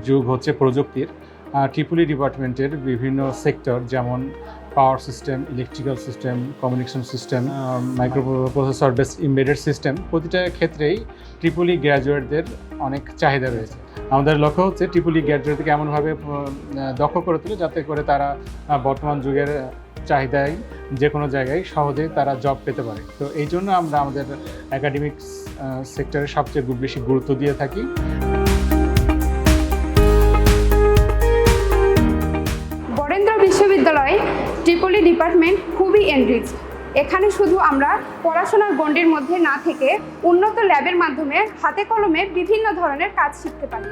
যুগ হচ্ছে প্রযুক্তির। ট্রিপলি ডিপার্টমেন্টের বিভিন্ন সেক্টর যেমন power system, electrical system, communication system, microprocessor base embedded system, প্রতিটা ক্ষেত্রেই ট্রিপলি গ্র্যাজুয়েটদের অনেক চাহিদা রয়েছে। আমাদের লক্ষ্য হচ্ছে ট্রিপলি গ্র্যাজুয়েটকে এমনভাবে দক্ষ করে তুলে যাতে করে তারা বর্তমান যুগের চাহিদায় যে কোনো জায়গায় সহজেই তারা জব পেতে পারে। তো এই জন্য আমরা আমাদের একাডেমিক সেক্টরে সবচেয়ে বেশি গুরুত্ব দিয়ে থাকি। বরেন্দ্র বিশ্ববিদ্যালয়ে ট্রিপলি ডিপার্টমেন্ট খুবই এনরিচ। এখানে শুধু আমরা পড়াশোনার গণ্ডির মধ্যে না থেকে উন্নত ল্যাবের মাধ্যমে হাতে কলমে বিভিন্ন ধরনের কাজ শিখতে পারি।